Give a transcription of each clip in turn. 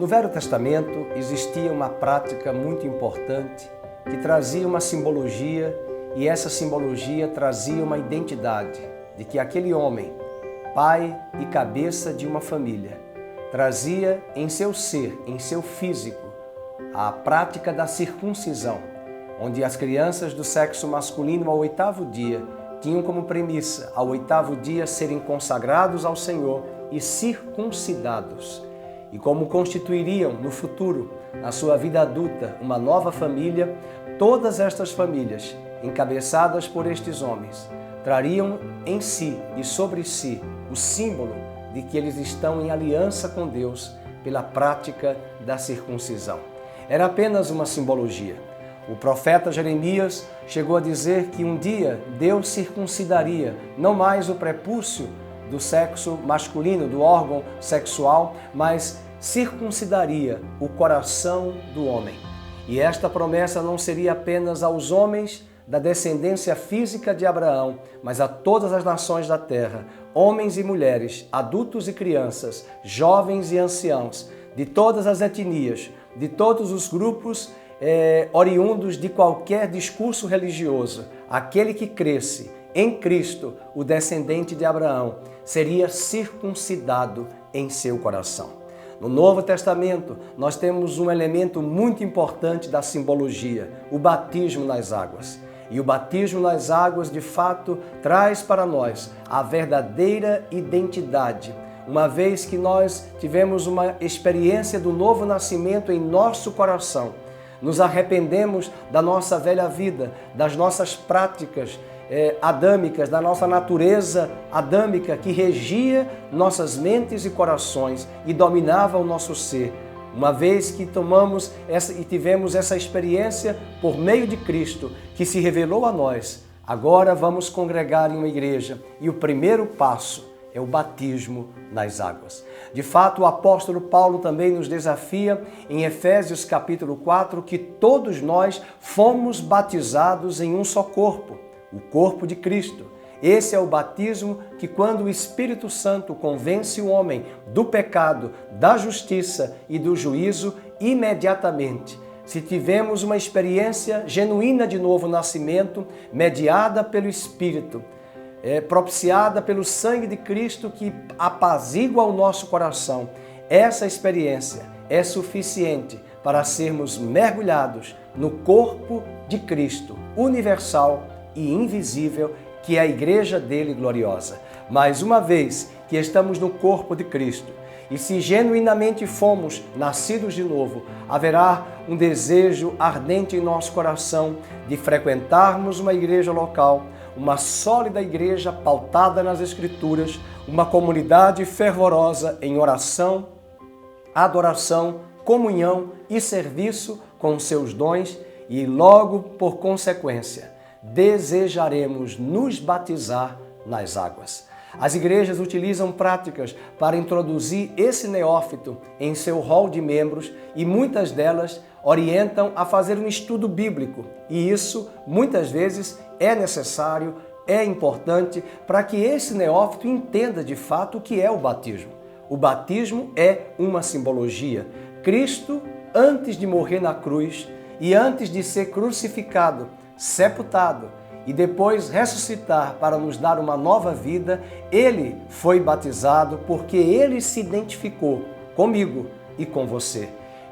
No Velho Testamento existia uma prática muito importante que trazia uma simbologia, e essa simbologia trazia uma identidade de que aquele homem, pai e cabeça de uma família, trazia em seu ser, em seu físico, a prática da circuncisão, onde as crianças do sexo masculino ao 8º dia tinham como premissa, ao 8º dia, serem consagrados ao Senhor e circuncidados. E como constituiriam no futuro, na sua vida adulta, uma nova família, todas estas famílias, encabeçadas por estes homens, trariam em si e sobre si o símbolo de que eles estão em aliança com Deus pela prática da circuncisão. Era apenas uma simbologia. O profeta Jeremias chegou a dizer que um dia Deus circuncidaria não mais o prepúcio do sexo masculino, do órgão sexual, mas circuncidaria o coração do homem. E esta promessa não seria apenas aos homens da descendência física de Abraão, mas a todas as nações da terra, homens e mulheres, adultos e crianças, jovens e anciãos, de todas as etnias, de todos os grupos oriundos de qualquer discurso religioso. Aquele que cresce em Cristo, o descendente de Abraão, seria circuncidado em seu coração. No Novo Testamento, nós temos um elemento muito importante da simbologia, o batismo nas águas. E o batismo nas águas, de fato, traz para nós a verdadeira identidade, uma vez que nós tivemos uma experiência do novo nascimento em nosso coração. Nos arrependemos da nossa velha vida, das nossas práticas adâmicas, da nossa natureza adâmica que regia nossas mentes e corações e dominava o nosso ser. Uma vez que tomamos e tivemos essa experiência por meio de Cristo, que se revelou a nós, agora vamos congregar em uma igreja e o primeiro passo é o batismo nas águas. De fato, o apóstolo Paulo também nos desafia em Efésios capítulo 4 que todos nós fomos batizados em um só corpo, o corpo de Cristo. Esse é o batismo que, quando o Espírito Santo convence o homem do pecado, da justiça e do juízo, imediatamente, se tivemos uma experiência genuína de novo nascimento, mediada pelo Espírito, propiciada pelo sangue de Cristo que apazigua o nosso coração, essa experiência é suficiente para sermos mergulhados no corpo de Cristo, universal e invisível, que é a igreja dele gloriosa. Mas uma vez que estamos no corpo de Cristo, e se genuinamente fomos nascidos de novo, haverá um desejo ardente em nosso coração de frequentarmos uma igreja local, uma sólida igreja pautada nas Escrituras, uma comunidade fervorosa em oração, adoração, comunhão e serviço com seus dons e logo, por consequência, desejaremos nos batizar nas águas. As igrejas utilizam práticas para introduzir esse neófito em seu rol de membros e muitas delas orientam a fazer um estudo bíblico. E isso, muitas vezes, é necessário, é importante para que esse neófito entenda de fato o que é o batismo. O batismo é uma simbologia. Cristo, antes de morrer na cruz e antes de ser crucificado, sepultado e depois ressuscitar para nos dar uma nova vida, ele foi batizado porque ele se identificou comigo e com você.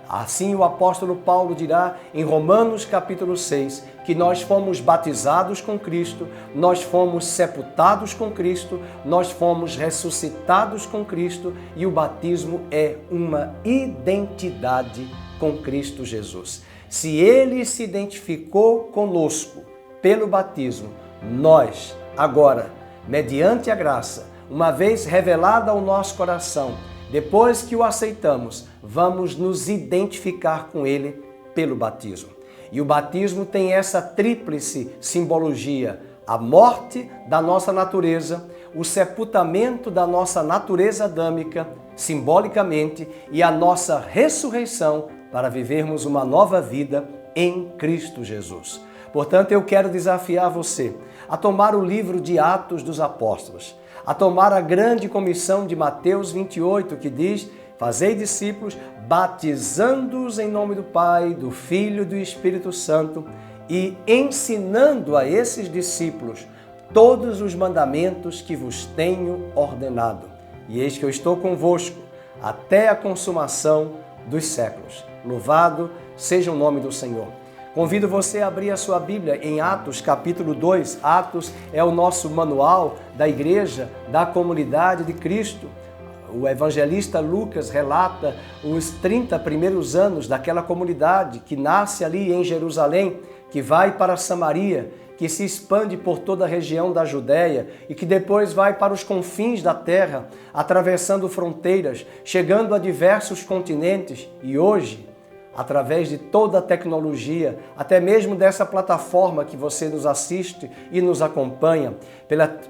Assim o apóstolo Paulo dirá em Romanos capítulo 6 que nós fomos batizados com Cristo, nós fomos sepultados com Cristo, nós fomos ressuscitados com Cristo e o batismo é uma identidade com Cristo Jesus. Se ele se identificou conosco pelo batismo, nós, agora, mediante a graça, uma vez revelada ao nosso coração, depois que o aceitamos, vamos nos identificar com ele pelo batismo. E o batismo tem essa tríplice simbologia: a morte da nossa natureza, o sepultamento da nossa natureza adâmica, simbolicamente, e a nossa ressurreição para vivermos uma nova vida em Cristo Jesus. Portanto, eu quero desafiar você a tomar o livro de Atos dos Apóstolos, a tomar a grande comissão de Mateus 28, que diz: fazei discípulos, batizando-os em nome do Pai, do Filho e do Espírito Santo e ensinando a esses discípulos todos os mandamentos que vos tenho ordenado. E eis que eu estou convosco até a consumação dos séculos. Louvado seja o nome do Senhor. Convido você a abrir a sua Bíblia em Atos, capítulo 2. Atos é o nosso manual da igreja, da comunidade de Cristo. O evangelista Lucas relata os 30 primeiros anos daquela comunidade que nasce ali em Jerusalém, que vai para Samaria, que se expande por toda a região da Judéia e que depois vai para os confins da terra, atravessando fronteiras, chegando a diversos continentes e hoje, através de toda a tecnologia, até mesmo dessa plataforma que você nos assiste e nos acompanha,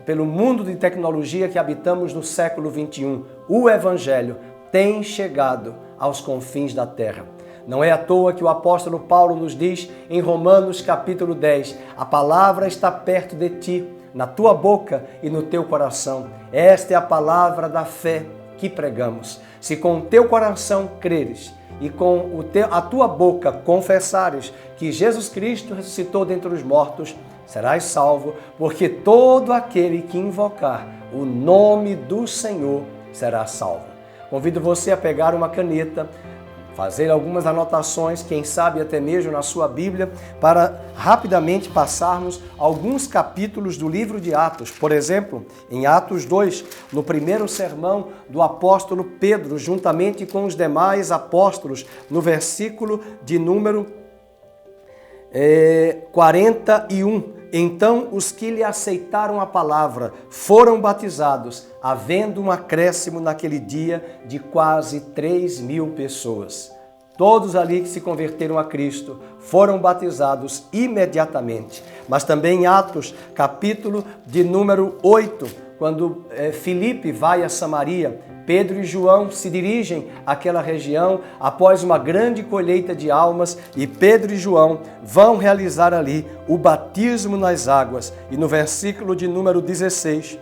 pelo mundo de tecnologia que habitamos no século XXI, o Evangelho tem chegado aos confins da terra. Não é à toa que o apóstolo Paulo nos diz em Romanos capítulo 10, a palavra está perto de ti, na tua boca e no teu coração. Esta é a palavra da fé que pregamos. Se com o teu coração creres e com a tua boca confessares que Jesus Cristo ressuscitou dentre os mortos, serás salvo, porque todo aquele que invocar o nome do Senhor será salvo. Convido você a pegar uma caneta, fazer algumas anotações, quem sabe até mesmo na sua Bíblia, para rapidamente passarmos alguns capítulos do livro de Atos. Por exemplo, em Atos 2, no primeiro sermão do apóstolo Pedro, juntamente com os demais apóstolos, no versículo de número 41. Então os que lhe aceitaram a palavra foram batizados, havendo um acréscimo naquele dia de quase 3.000 pessoas. Todos ali que se converteram a Cristo foram batizados imediatamente. Mas também em Atos, capítulo de número 8, quando Filipe vai a Samaria, Pedro e João se dirigem àquela região após uma grande colheita de almas e Pedro e João vão realizar ali o batismo nas águas. E no versículo de número 16,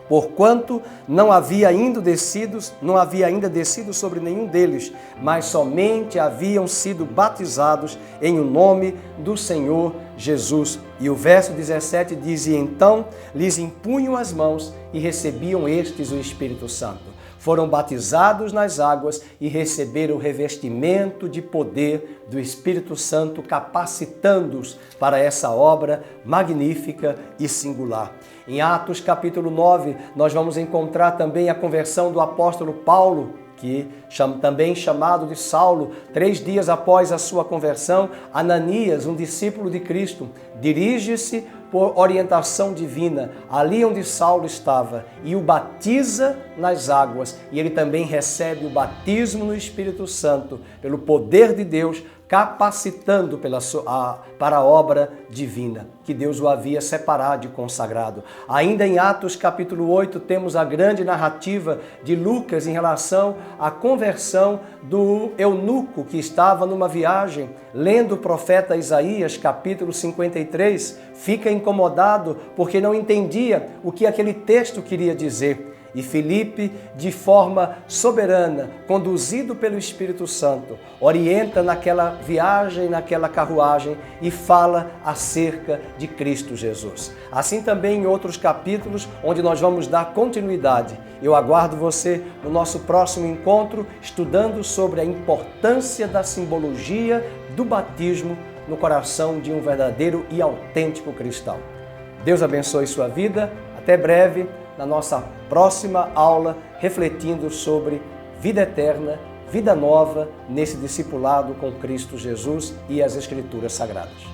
porquanto não havia ainda descido sobre nenhum deles, mas somente haviam sido batizados em o nome do Senhor Jesus. E o verso 17 diz, e então lhes impunham as mãos e recebiam estes o Espírito Santo. Foram batizados nas águas e receberam o revestimento de poder do Espírito Santo, capacitando-os para essa obra magnífica e singular. Em Atos capítulo 9, nós vamos encontrar também a conversão do apóstolo Paulo, que também chamado de Saulo. 3 dias após a sua conversão, Ananias, um discípulo de Cristo, dirige-se por orientação divina ali onde Saulo estava e o batiza nas águas. E ele também recebe o batismo no Espírito Santo pelo poder de Deus, capacitando para a obra divina, que Deus o havia separado e consagrado. Ainda em Atos capítulo 8, temos a grande narrativa de Lucas em relação à conversão do eunuco que estava numa viagem, lendo o profeta Isaías capítulo 53, fica incomodado porque não entendia o que aquele texto queria dizer. E Filipe, de forma soberana, conduzido pelo Espírito Santo, orienta naquela viagem, naquela carruagem e fala acerca de Cristo Jesus. Assim também em outros capítulos, onde nós vamos dar continuidade. Eu aguardo você no nosso próximo encontro, estudando sobre a importância da simbologia do batismo no coração de um verdadeiro e autêntico cristão. Deus abençoe sua vida. Até breve, na nossa próxima aula, refletindo sobre vida eterna, vida nova, nesse discipulado com Cristo Jesus e as Escrituras Sagradas.